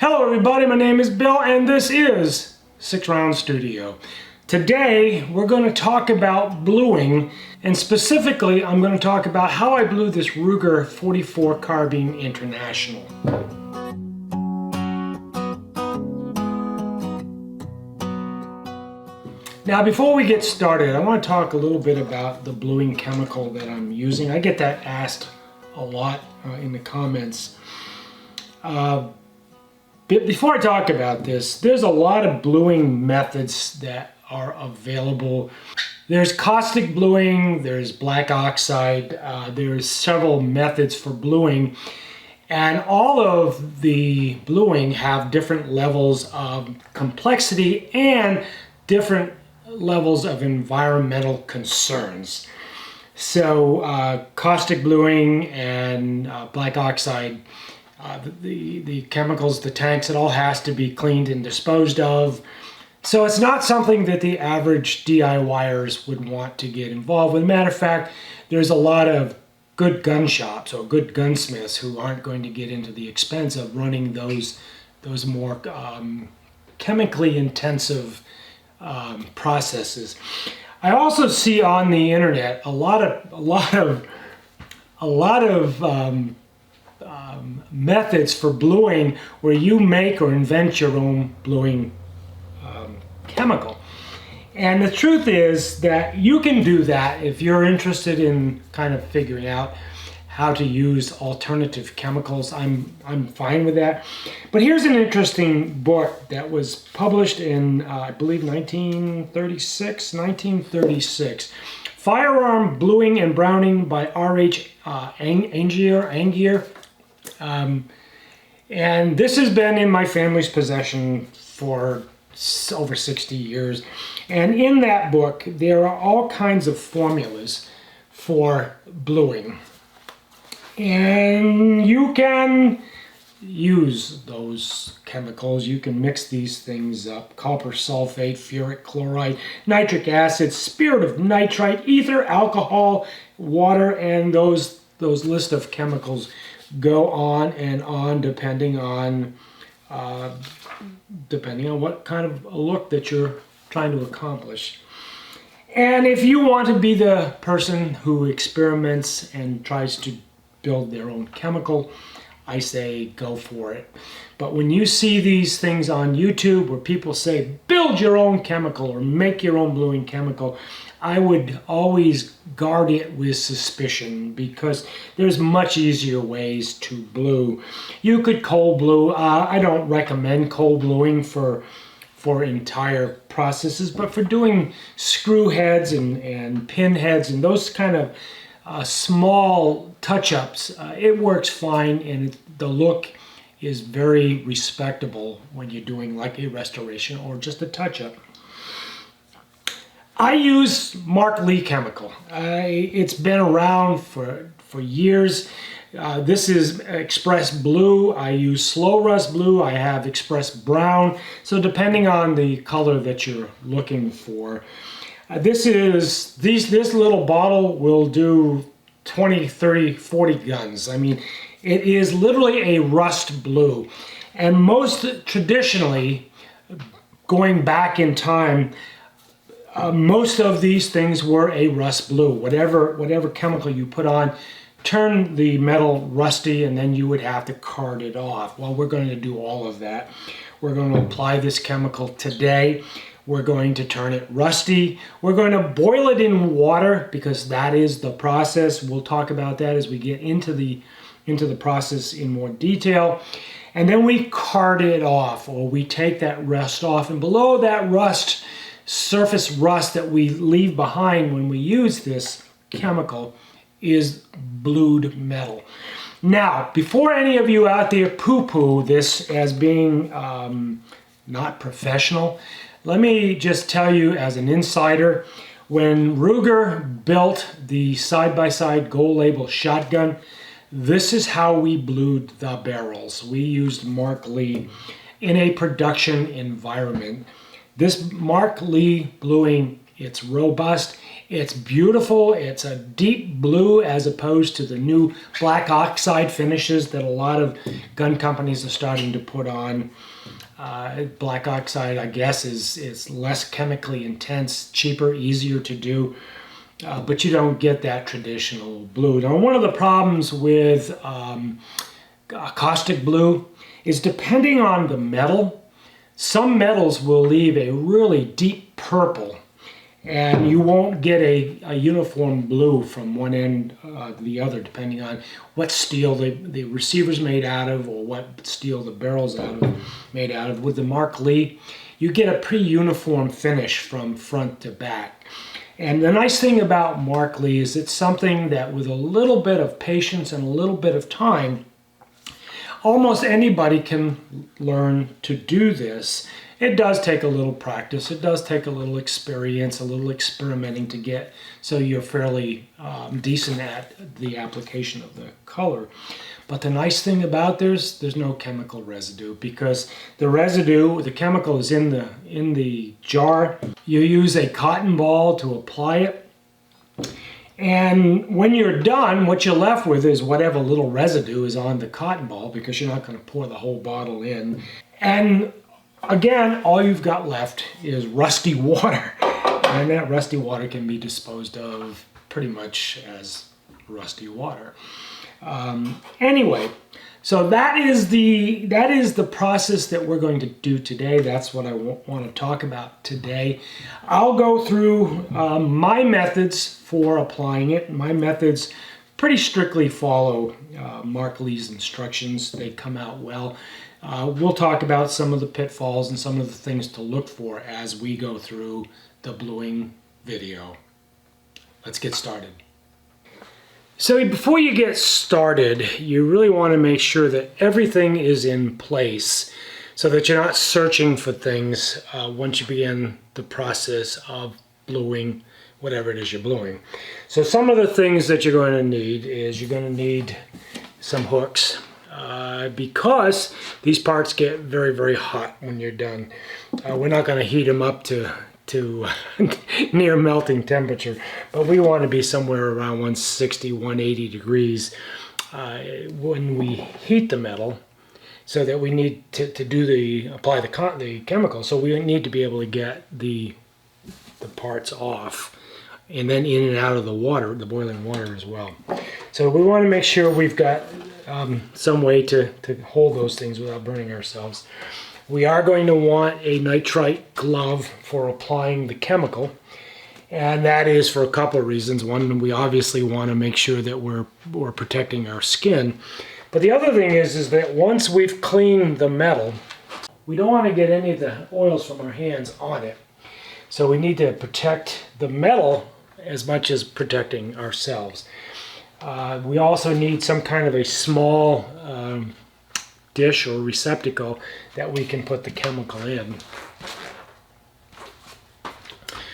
Hello everybody, my name is Bill and this is 6 Round Studio. Today we're going to talk about bluing, and specifically I'm going to talk about how I blew this Ruger 44 Carbine International. Now before we get started, I want to talk a little bit about the bluing chemical that I'm using. I get that asked a lot in the comments. Before I talk about this, there's a lot of bluing methods that are available. There's caustic bluing, there's black oxide, there's several methods for bluing, and all of the bluing have different levels of complexity and different levels of environmental concerns. So caustic bluing and black oxide, the chemicals, the tanks, it all has to be cleaned and disposed of. So it's not something that the average DIYers would want to get involved with. Matter of fact, there's a lot of good gun shops or good gunsmiths who aren't going to get into the expense of running those more chemically intensive processes. I also see on the internet a lot of methods for bluing where you make or invent your own bluing chemical. And the truth is that you can do that if you're interested in kind of figuring out how to use alternative chemicals. I'm fine with that. But here's an interesting book that was published in, I believe, 1936. Firearm Bluing and Browning by R.H. Angier. And this has been in my family's possession for over 60 years. And in that book, there are all kinds of formulas for bluing. And you can use those chemicals. You can mix these things up. Copper sulfate, ferric chloride, nitric acid, spirit of nitrite, ether, alcohol, water, and those list of chemicals go on and on depending on what kind of a look that you're trying to accomplish. And if you want to be the person who experiments and tries to build their own chemical, I say go for it. But when you see these things on YouTube where people say build your own chemical or make your own bluing chemical, I would always guard it with suspicion, because there's much easier ways to blue. You could cold blue. I don't recommend cold bluing for entire processes, but for doing screw heads and pin heads and those kind of small touch-ups, it works fine, and the look is very respectable when you're doing like a restoration or just a touch-up. I use Mark Lee chemical. It's been around for years. This is Express Blue. I use Slow Rust Blue. I have Express Brown. So depending on the color that you're looking for. This little bottle will do 20, 30, 40 guns. I mean, it is literally a rust blue. And most traditionally, going back in time, most of these things were a rust blue. Whatever chemical you put on turned the metal rusty, and then you would have to card it off. Well, we're going to do all of that. We're going to apply this chemical today. We're going to turn it rusty. We're going to boil it in water, because that is the process. We'll talk about that as we get into the process in more detail. And then we card it off, or we take that rust off, and below that rust, surface rust that we leave behind when we use this chemical, is blued metal. Now, before any of you out there poo-poo this as being not professional, let me just tell you as an insider, when Ruger built the side-by-side gold label shotgun, this is how we blued the barrels. We used Mark Lee in a production environment. This Mark Lee bluing, it's robust, It's beautiful. It's a deep blue as opposed to the new black oxide finishes that a lot of gun companies are starting to put on. Black oxide, I guess, is less chemically intense, cheaper, easier to do, but you don't get that traditional blue. Now, one of the problems with caustic blue is depending on the metal, some metals will leave a really deep purple, and you won't get a uniform blue from one end to the other, depending on what steel the receiver's made out of or what steel the barrel's made out of. With the Mark Lee, you get a pretty uniform finish from front to back. And the nice thing about Mark Lee is it's something that with a little bit of patience and a little bit of time, almost anybody can learn to do this. It does take a little practice. It does take a little experience, a little experimenting to get so you're fairly decent at the application of the color. But the nice thing about there's no chemical residue, because the residue, the chemical is in the jar. You use a cotton ball to apply it. And when you're done, what you're left with is whatever little residue is on the cotton ball, because you're not going to pour the whole bottle in. And again, all you've got left is rusty water. And that rusty water can be disposed of pretty much as rusty water. Anyway, so that is the process that we're going to do today. That's what I want to talk about today. I'll go through my methods for applying it. My methods pretty strictly follow Mark Lee's instructions. They come out well. We'll talk about some of the pitfalls and some of the things to look for as we go through the bluing video. Let's get started. So before you get started, you really want to make sure that everything is in place so that you're not searching for things once you begin the process of bluing whatever it is you're bluing. So some of the things that you're going to need is you're going to need some hooks because these parts get very, very hot when you're done. We're not going to heat them up to near melting temperature, but we want to be somewhere around 160, 180 degrees when we heat the metal, so that we need to apply the chemical. So we need to be able to get the parts off and then in and out of the water, the boiling water as well. So we want to make sure we've got some way to hold those things without burning ourselves. We are going to want a nitrite glove for applying the chemical, and that is for a couple of reasons. One, we obviously want to make sure that we're protecting our skin, but the other thing is that once we've cleaned the metal, we don't want to get any of the oils from our hands on it. So we need to protect the metal as much as protecting ourselves. We also need some kind of a small dish or receptacle that we can put the chemical in.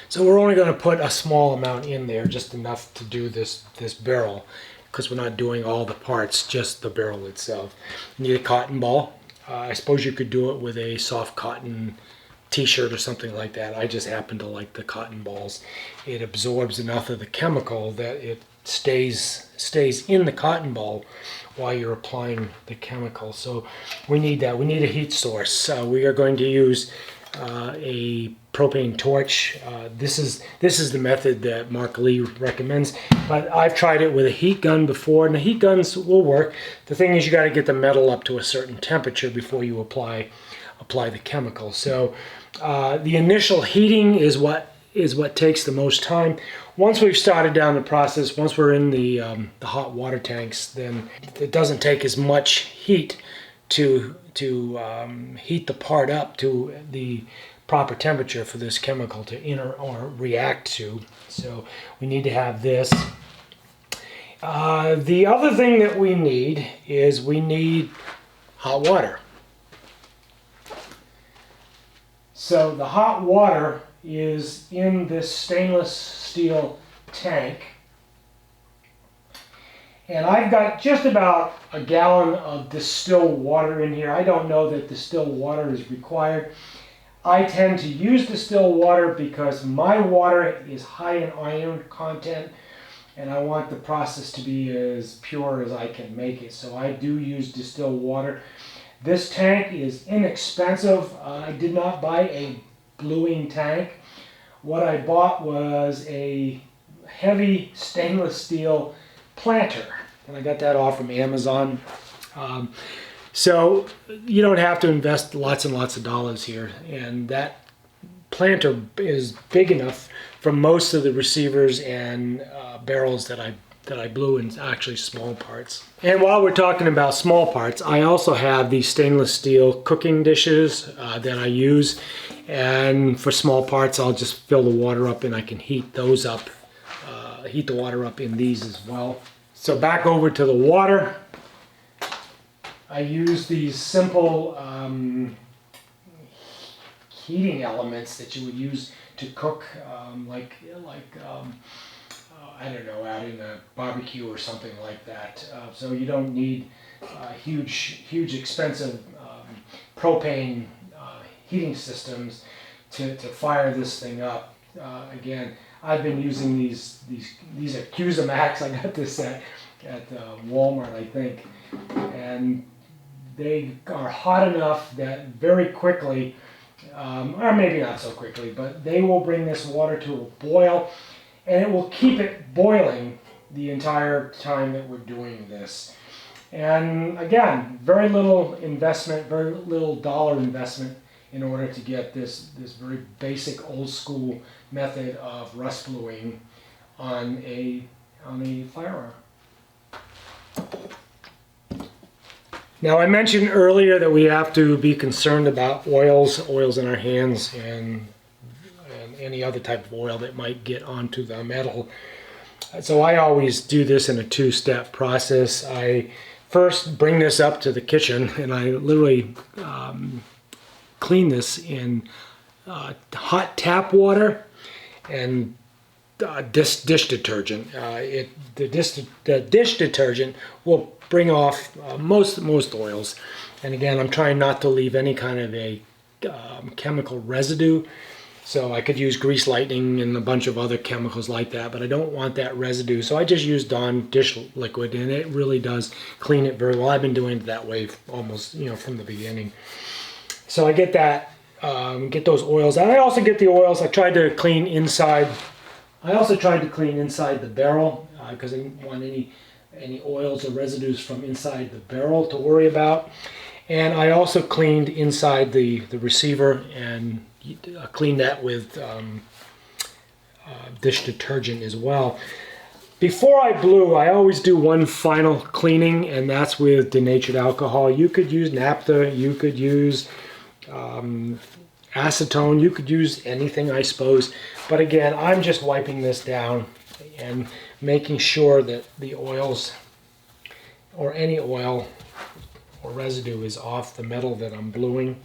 So we're only going to put a small amount in there, just enough to do this barrel, because we're not doing all the parts, just the barrel itself. You need a cotton ball. I suppose you could do it with a soft cotton t-shirt or something like that. I just happen to like the cotton balls. It absorbs enough of the chemical that it stays in the cotton ball while you're applying the chemical. So we need that. We need a heat source. We are going to use a propane torch. This is the method that Mark Lee recommends, but I've tried it with a heat gun before, and the heat guns will work. The thing is, you got to get the metal up to a certain temperature before you apply the chemical. So the initial heating is what takes the most time. Once we've started down the process, once we're in the hot water tanks, then it doesn't take as much heat to heat the part up to the proper temperature for this chemical to react to. So we need to have this. The other thing that we need is we need hot water. So the hot water is in this stainless steel tank, and I've got just about a gallon of distilled water in here. I don't know that distilled water is required. I tend to use distilled water because my water is high in iron content and I want the process to be as pure as I can make it. So I do use distilled water. This tank is inexpensive. I did not buy a bluing tank. What I bought was a heavy stainless steel planter, and I got that off from Amazon. So you don't have to invest lots and lots of dollars here, and that planter is big enough for most of the receivers and barrels that I blew in actually small parts. And while we're talking about small parts, I also have these stainless steel cooking dishes that I use, and for small parts I'll just fill the water up and I can heat those up, heat the water up in these as well. So back over to the water. I use these simple heating elements that you would use to cook, I don't know, out in a barbecue or something like that. So you don't need huge expensive propane heating systems to fire this thing up. Again, I've been using these are Cusamax. I got this at Walmart, I think, and they are hot enough that very quickly, or maybe not so quickly, but they will bring this water to a boil, and it will keep it boiling the entire time that we're doing this. And again, very little investment, very little dollar investment in order to get this very basic old school method of rust bluing on a firearm. Now, I mentioned earlier that we have to be concerned about oils in our hands and any other type of oil that might get onto the metal. So I always do this in a two-step process. I first bring this up to the kitchen and I literally clean this in hot tap water and dish detergent. The dish detergent will bring off most oils, and again, I'm trying not to leave any kind of a chemical residue. So I could use grease lightning and a bunch of other chemicals like that, but I don't want that residue. So I just use Dawn dish liquid, and it really does clean it very well. I've been doing it that way almost, from the beginning. So I get that, get those oils out. I also get the oils. I tried to clean inside. I also tried to clean inside the barrel because I didn't want any oils or residues from inside the barrel to worry about. And I also cleaned inside the receiver and cleaned that with dish detergent as well. Before I blew, I always do one final cleaning, and that's with denatured alcohol. You could use naphtha, you could use acetone, you could use anything, I suppose. But again, I'm just wiping this down and making sure that the oils or any oil or residue is off the metal that I'm bluing.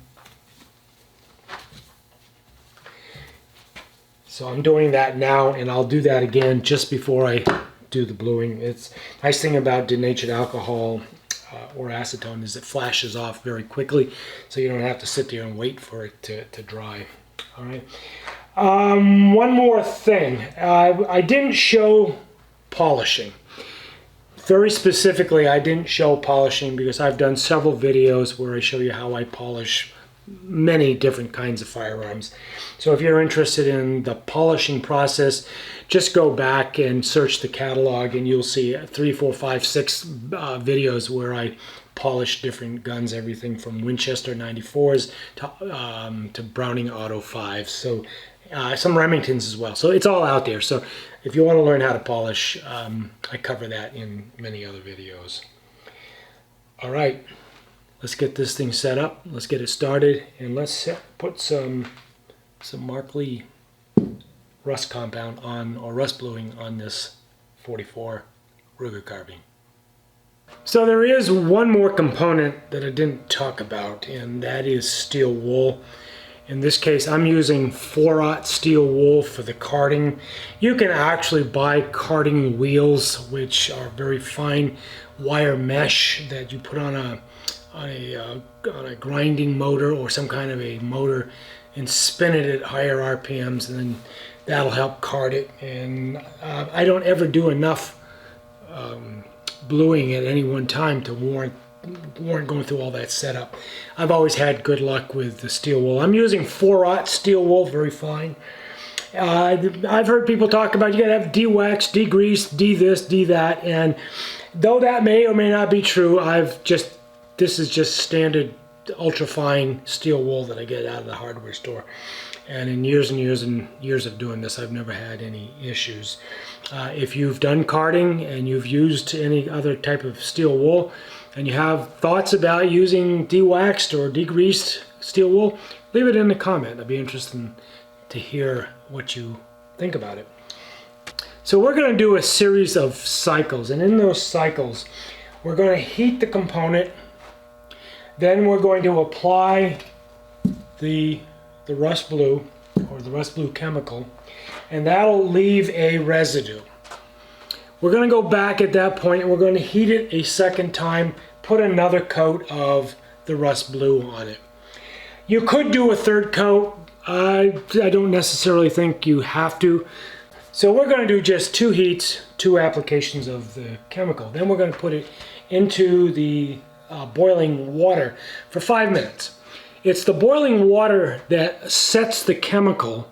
So I'm doing that now, and I'll do that again just before I do the bluing. It's nice thing about denatured alcohol or acetone is it flashes off very quickly, so you don't have to sit there and wait for it to dry. All right. One more thing. I didn't show polishing. Very specifically, I didn't show polishing because I've done several videos where I show you how I polish many different kinds of firearms. So if you're interested in the polishing process, just go back and search the catalog and you'll see 3, 4, 5, 6 videos where I polish different guns, everything from Winchester 94s to Browning Auto 5s. So some Remingtons as well. So it's all out there. So if you want to learn how to polish, I cover that in many other videos. All right, let's get this thing set up. Let's get it started, and let's put some Mark Lee rust compound on, or rust bluing on this 44 Ruger carbine. So there is one more component that I didn't talk about, and that is steel wool. In this case, I'm using 4/0 steel wool for the carding. You can actually buy carding wheels, which are very fine wire mesh that you put on on a grinding motor or some kind of a motor and spin it at higher RPMs, and then that'll help card it. And I don't ever do enough bluing at any one time to warrant going through all that setup. I've always had good luck with the steel wool. I'm using 4/0 steel wool, very fine. I've heard people talk about you gotta have de-wax, de-grease, de-this, de-that, and though that may or may not be true, this is just standard ultra-fine steel wool that I get out of the hardware store. And in years and years and years of doing this, I've never had any issues. If you've done carding and you've used any other type of steel wool, and you have thoughts about using de-waxed or degreased steel wool, leave it in the comment. I'd be interested to hear what you think about it. So we're going to do a series of cycles, and in those cycles, we're going to heat the component. Then we're going to apply the rust blue, or the rust blue chemical, and that'll leave a residue. We're going to go back at that point and we're going to heat it a second time, put another coat of the rust blue on it. You could do a third coat. I don't necessarily think you have to. So we're going to do just 2 heats, 2 applications of the chemical. Then we're going to put it into the boiling water for 5 minutes. It's the boiling water that sets the chemical,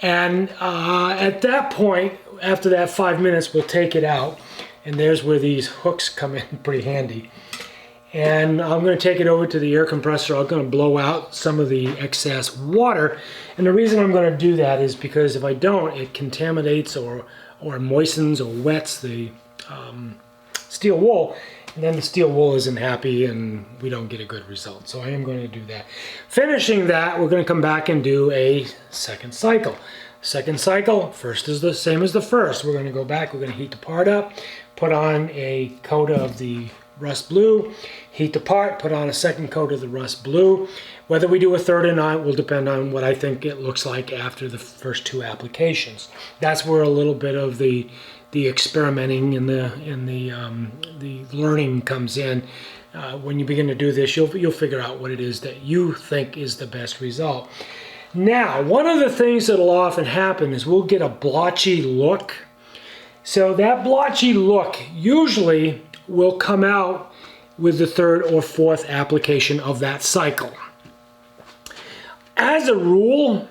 and at that point, after that 5 minutes, we'll take it out, and there's where these hooks come in pretty handy. And I'm going to take it over to the air compressor. I'm going to blow out some of the excess water, and the reason I'm going to do that is because if I don't, it contaminates or moistens or wets the steel wool, and then the steel wool isn't happy and we don't get a good result. So I am going to do that. Finishing that, we're going to come back and do a second cycle. Second cycle, first is the same as the first. We're going to go back, we're going to heat the part up, put on a coat of the rust blue, heat the part, put on a second coat of the rust blue. Whether we do a third or not will depend on what I think it looks like after the first 2 applications. That's where a little bit of the experimenting and the learning comes in. When you begin to do this, you'll figure out what it is that you think is the best result. Now, one of the things that'll often happen is we'll get a blotchy look. So that blotchy look usually will come out with the 3rd or 4th application of that cycle. As a rule,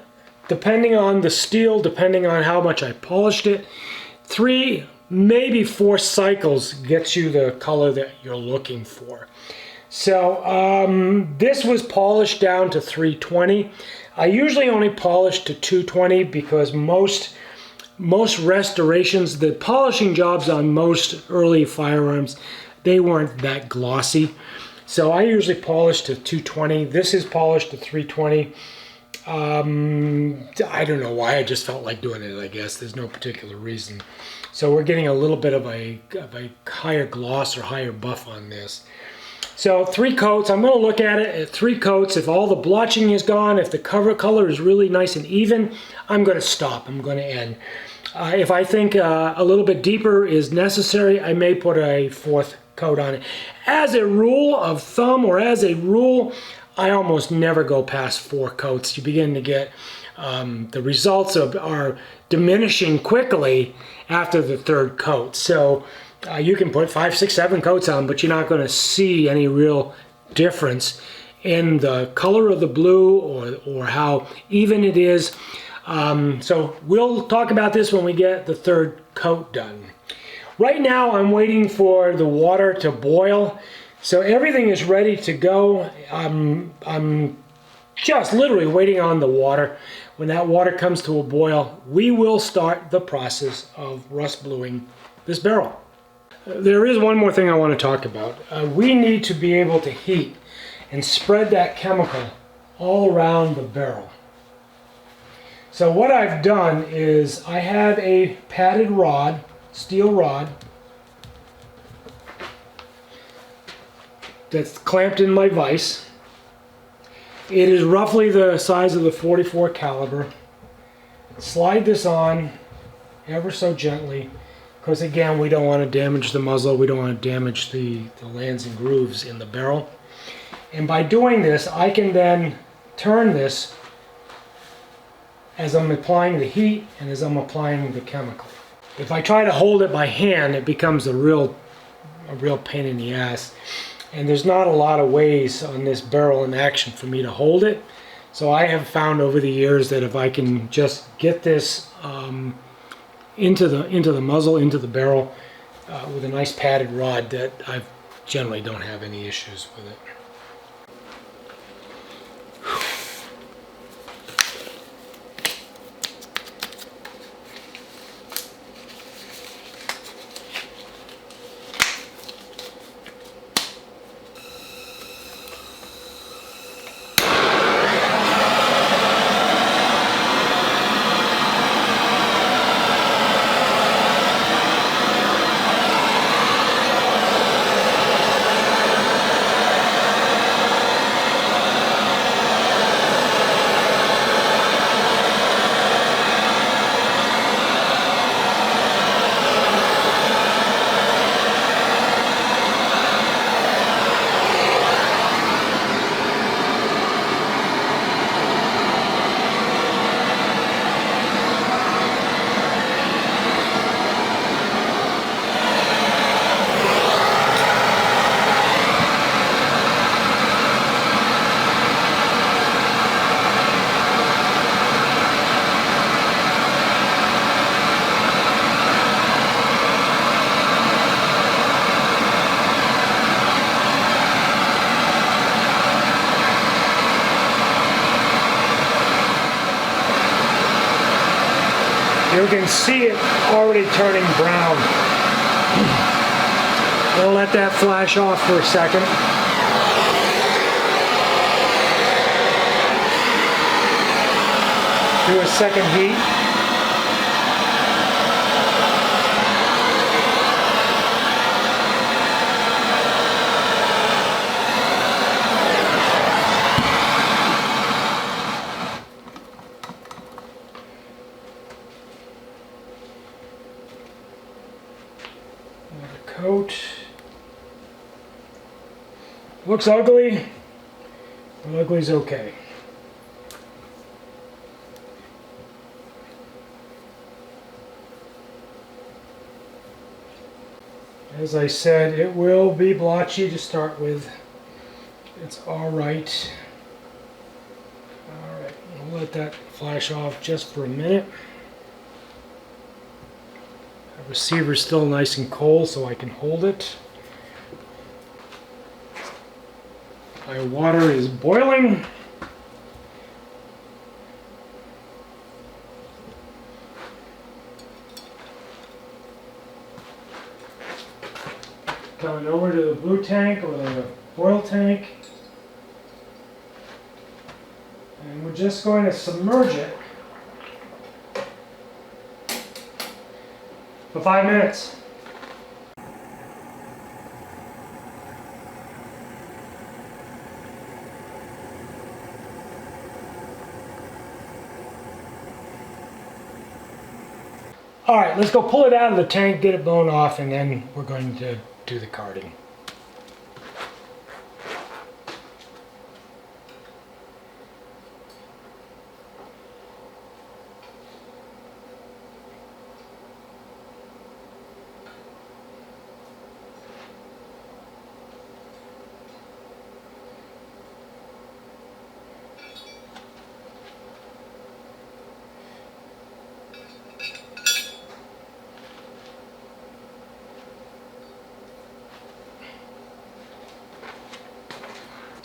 depending on the steel, depending on how much I polished it, 3, maybe 4 cycles gets you the color that you're looking for. So this was polished down to 320. I usually only polish to 220 because most restorations, the polishing jobs on most early firearms, they weren't that glossy. So I usually polish to 220. This is polished to 320. I don't know why, I just felt like doing it, I guess. There's no particular reason. So we're getting a little bit of a higher gloss or higher buff on this. So 3 coats, I'm going to look at it at 3 coats. If all the blotching is gone, if the cover color is really nice and even, I'm going to stop, I'm going to end. If I think a little bit deeper is necessary, I may put a 4th coat on it. As a rule of thumb, or as a rule, I almost never go past 4 coats. You begin to get the results are diminishing quickly after the 3rd coat. So you can put 5, 6, 7 coats on, but you're not going to see any real difference in the color of the blue or how even it is. So we'll talk about this when we get the 3rd coat done. Right now I'm waiting for the water to boil. So everything is ready to go. I'm just literally waiting on the water. When that water comes to a boil, we will start the process of rust bluing this barrel. There is one more thing I want to talk about. We need to be able to heat and spread that chemical all around the barrel. So what I've done is I have a padded rod, steel rod, that's clamped in my vise. It is roughly the size of the .44 caliber. Slide this on ever so gently, because again, we don't want to damage the muzzle, we don't want to damage the lands and grooves in the barrel. And by doing this, I can then turn this as I'm applying the heat and as I'm applying the chemical. If I try to hold it by hand, it becomes a real pain in the ass. And there's not a lot of ways on this barrel in action for me to hold it. So I have found over the years that if I can just get this into the muzzle, into the barrel with a nice padded rod, that I generally don't have any issues with it. You can see it already turning brown. We'll let that flash off for a second. Do a second heat. Coat. Looks ugly, but ugly's okay. As I said, it will be blotchy to start with. It's alright. Alright, we'll let that flash off just for a minute. The receiver's still nice and cold, so I can hold it. My water is boiling. Coming over to the blue tank or the oil tank. And we're just going to submerge it for 5 minutes. All right, let's go pull it out of the tank, get it blown off, and then we're going to do the carding.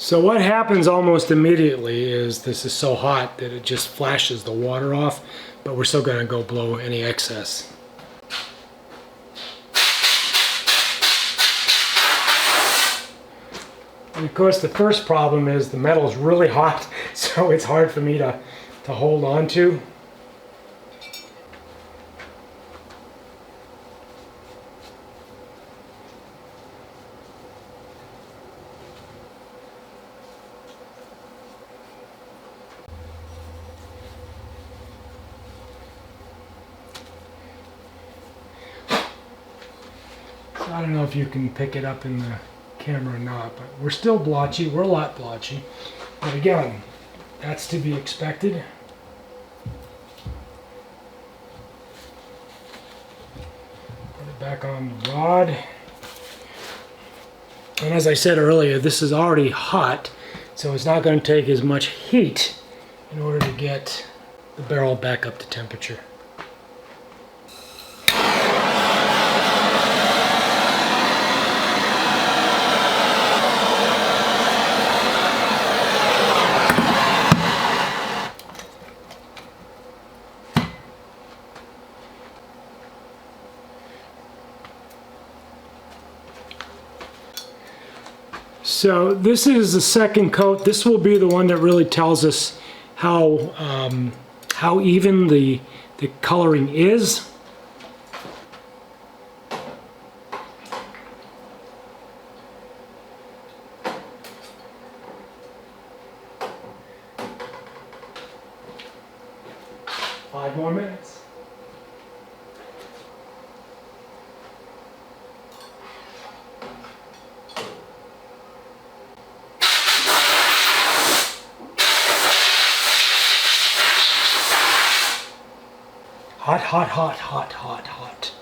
So what happens almost immediately is this is so hot that it just flashes the water off, but we're still going to go blow any excess. And of course the first problem is the metal is really hot, so it's hard for me to hold on to. I don't know if you can pick it up in the camera or not, but we're still blotchy. We're a lot blotchy. But again, that's to be expected. Put it back on the rod. And as I said earlier, this is already hot, so it's not going to take as much heat in order to get the barrel back up to temperature. So this is the second coat. This will be the one that really tells us how even the coloring is. Five more minutes. Hot, hot, hot, hot, hot, hot.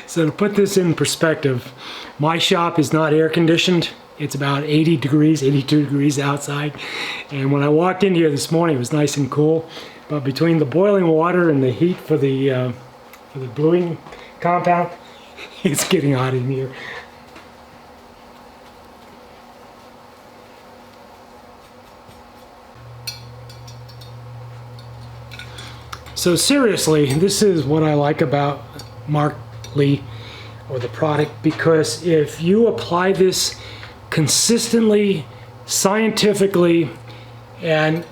So to put this in perspective, my shop is not air conditioned. It's about 80 degrees, 82 degrees outside. And when I walked in here this morning, it was nice and cool. But between the boiling water and the heat for the bluing compound, it's getting hot in here. So seriously, this is what I like about Mark Lee, or the product, because if you apply this consistently, scientifically, and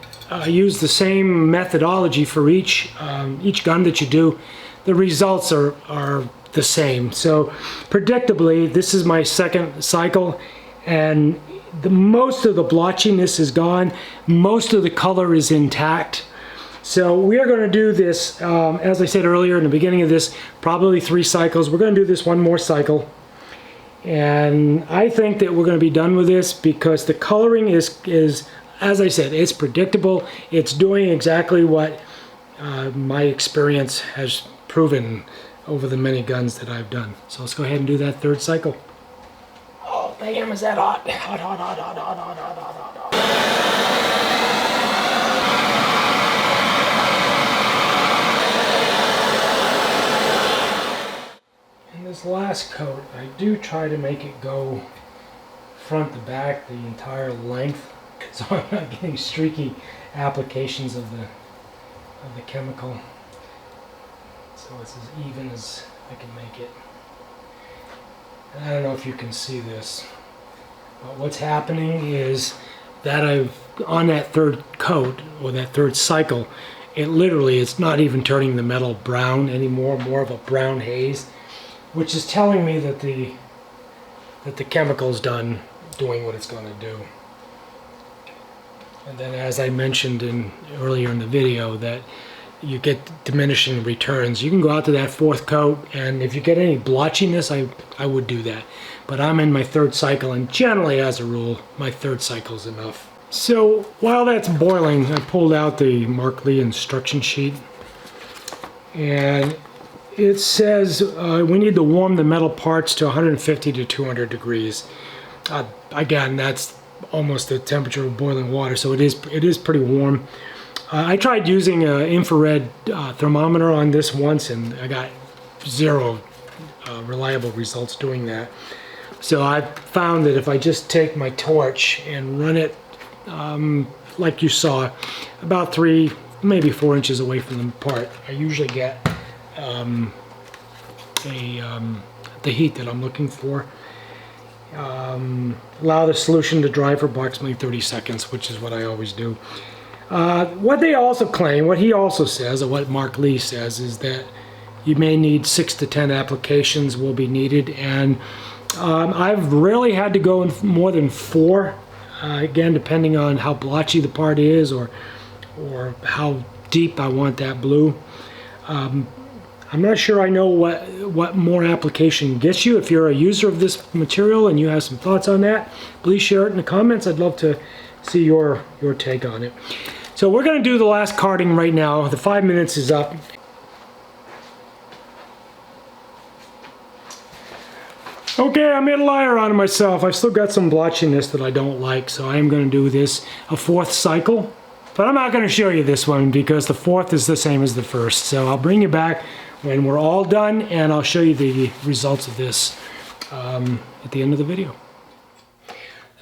use the same methodology for each gun that you do, the results are the same. So predictably, this is my second cycle, and most of the blotchiness is gone. Most of the color is intact. So we are going to do this, as I said earlier in the beginning of this, probably 3 cycles. We're going to do this one more cycle. And I think that we're going to be done with this because the coloring is as I said, it's predictable. It's doing exactly what my experience has proven over the many guns that I've done. So let's go ahead and do that 3rd cycle. Oh, damn, is that hot? Hot, hot, hot, hot, hot, hot, hot, hot, hot, hot. This last coat, I do try to make it go front to back the entire length, so I'm not getting streaky applications of the chemical. So it's as even as I can make it. And I don't know if you can see this, but what's happening is that on that 3rd coat, or that 3rd cycle, it literally, it's not even turning the metal brown anymore, more of a brown haze, which is telling me that the chemical's done doing what it's going to do. And then, as I mentioned earlier in the video, that you get diminishing returns. You can go out to that 4th coat, and if you get any blotchiness, I would do that. But I'm in my 3rd cycle, and generally, as a rule, my 3rd cycle is enough. So while that's boiling, I pulled out the Mark Lee instruction sheet, and it says we need to warm the metal parts to 150 to 200 degrees. Again, that's almost the temperature of boiling water, so it is pretty warm. I tried using an infrared thermometer on this once, and I got 0 reliable results doing that. So I found that if I just take my torch and run it like you saw, about 3, maybe 4 inches away from the part, I usually get the heat that I'm looking for. Allow the solution to dry for approximately 30 seconds, which is what I always do. What they also claim, what he also says, or what Mark Lee says, is that you may need 6 to 10 applications will be needed, and I've rarely had to go in more than 4 again, depending on how blotchy the part is or how deep I want that blue. I'm not sure I know what more application gets you. If you're a user of this material and you have some thoughts on that, please share it in the comments. I'd love to see your take on it. So we're going to do the last carding right now. The 5 minutes is up. Okay, I made a liar out of myself. I've still got some blotchiness that I don't like, so I am going to do this a 4th cycle. But I'm not going to show you this one because the 4th is the same as the 1st. So I'll bring you back when we're all done, and I'll show you the results of this at the end of the video.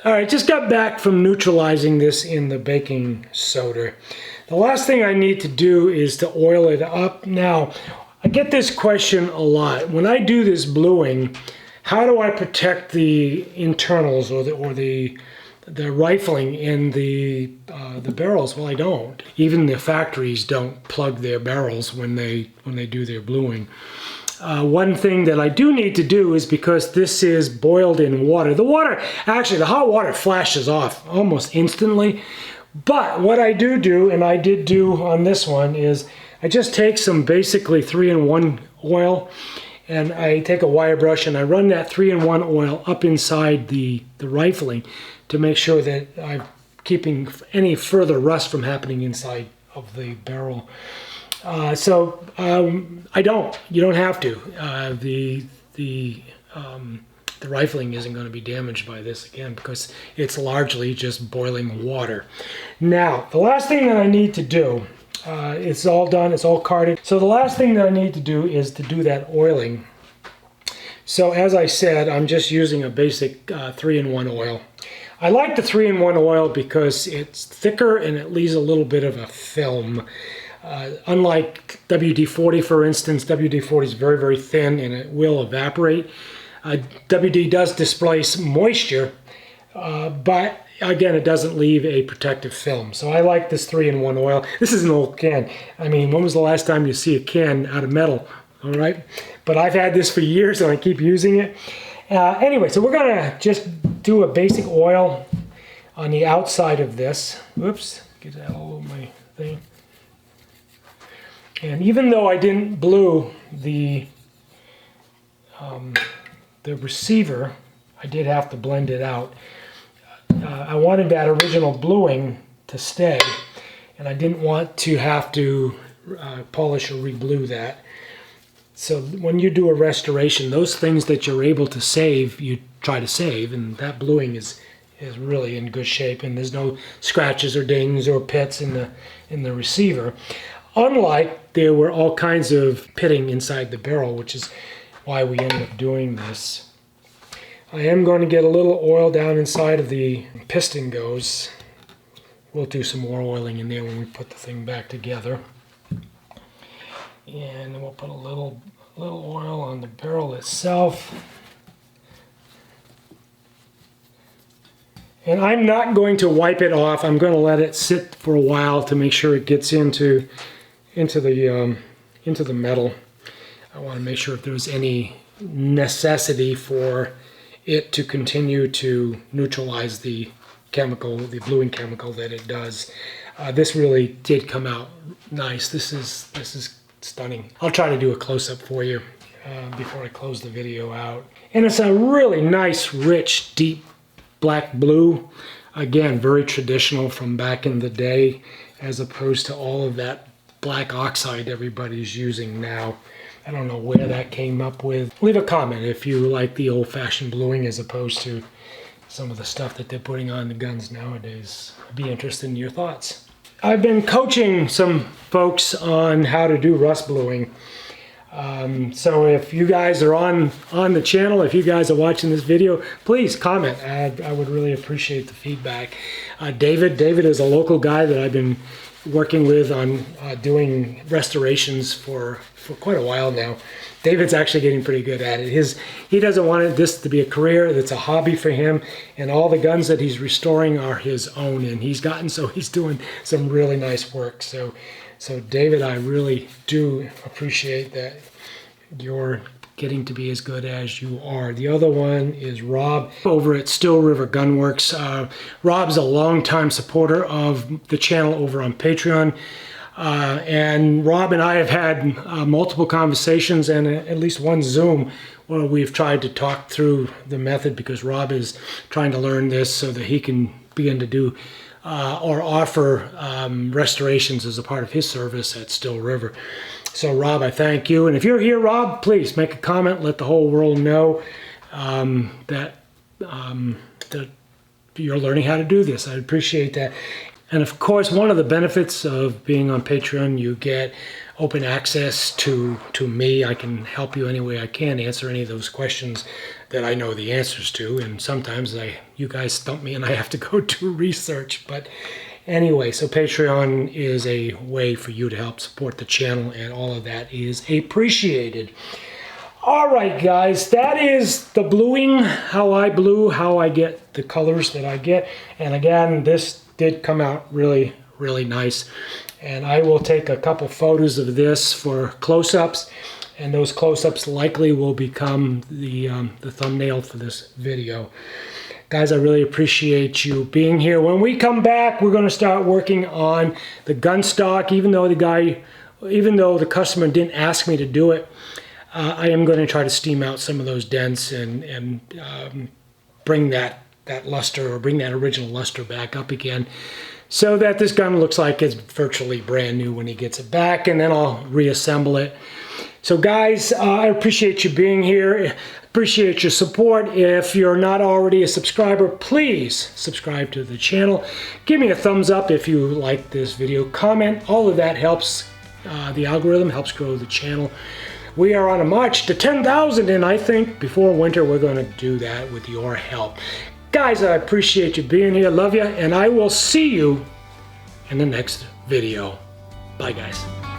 All right, just got back from neutralizing this in the baking soda. The last thing I need to do is to oil it up. Now, I get this question a lot. When I do this bluing, how do I protect the internals or the rifling in the barrels? Well, I don't. Even the factories don't plug their barrels when they do their bluing. One thing that I do need to do is, because this is boiled in water, actually the hot water flashes off almost instantly. But what I do, and I did do on this one, is I just take some basically 3-in-1 oil, and I take a wire brush and I run that 3-in-1 oil up inside the rifling to make sure that I'm keeping any further rust from happening inside of the barrel. I don't. You don't have to. The rifling isn't going to be damaged by this, again, because it's largely just boiling water. Now, the last thing that I need to do, it's all done, it's all carded. So the last thing that I need to do is to do that oiling. So as I said, I'm just using a basic 3-in-1 oil. I like the 3-in-1 oil because it's thicker and it leaves a little bit of a film. Unlike WD-40, for instance, WD-40 is very, very thin and it will evaporate. WD does displace moisture, but again, it doesn't leave a protective film. So I like this 3-in-1 oil. This is an old can. I mean, when was the last time you see a can out of metal? All right, but I've had this for years and I keep using it. Anyway, so we're gonna just do a basic oil on the outside of this. Whoops, get that all over my thing. And even though I didn't blue the receiver, I did have to blend it out. I wanted that original bluing to stay, and I didn't want to have to polish or re-blue that. So when you do a restoration, those things that you're able to save, you try to save, and that bluing is really in good shape, and there's no scratches or dings or pits in the receiver. Unlike, there were all kinds of pitting inside the barrel, which is why we ended up doing this. I am going to get a little oil down inside of the piston goes. We'll do some more oiling in there when we put the thing back together. And then we'll put a little oil on the barrel itself. And I'm not going to wipe it off. I'm going to let it sit for a while to make sure it gets into the metal. I want to make sure if there's any necessity for it to continue to neutralize the chemical, the bluing chemical that it does. This really did come out nice. This is stunning. I'll try to do a close-up for you before I close the video out. And it's a really nice, rich, deep black blue. Again, very traditional from back in the day, as opposed to all of that black oxide everybody's using now. I don't know where that came up with. Leave a comment if you like the old-fashioned bluing as opposed to some of the stuff that they're putting on the guns nowadays. I'd be interested in your thoughts. I've been coaching some folks on how to do rust bluing. So if you guys are on the channel, if you guys are watching this video, please comment. I would really appreciate the feedback. David is a local guy that I've been working with on doing restorations for quite a while now. David's actually getting pretty good at it. He doesn't want this to be a career. It's a hobby for him, and all the guns that he's restoring are his own, and he's doing some really nice work. So David, I really do appreciate that you're getting to be as good as you are. The other one is Rob over at Still River Gunworks. Rob's a longtime supporter of the channel over on Patreon. And Rob and I have had multiple conversations and at least one Zoom where we've tried to talk through the method, because Rob is trying to learn this so that he can begin to do or offer restorations as a part of his service at Still River. So Rob, I thank you. And if you're here, Rob, please make a comment. Let the whole world know that you're learning how to do this. I appreciate that. And of course, one of the benefits of being on Patreon, you get open access to me. I can help you any way I can, answer any of those questions that I know the answers to. And sometimes you guys stump me and I have to go do research. But anyway, so Patreon is a way for you to help support the channel, and all of that is appreciated. All right, guys, that is the bluing, how I blue, how I get the colors that I get. And again, this did come out really, really nice. And I will take a couple photos of this for close-ups, and those close-ups likely will become the thumbnail for this video. Guys, I really appreciate you being here. When we come back, we're going to start working on the gun stock. Even though the customer didn't ask me to do it, I am going to try to steam out some of those dents and bring that luster, or bring that original luster back up again, so that this gun looks like it's virtually brand new when he gets it back, and then I'll reassemble it. So guys, I appreciate you being here. Appreciate your support. If you're not already a subscriber, please subscribe to the channel. Give me a thumbs up if you like this video. Comment. All of that helps the algorithm, helps grow the channel. We are on a march to 10,000, and I think before winter we're going to do that with your help. Guys, I appreciate you being here. Love you, and I will see you in the next video. Bye, guys.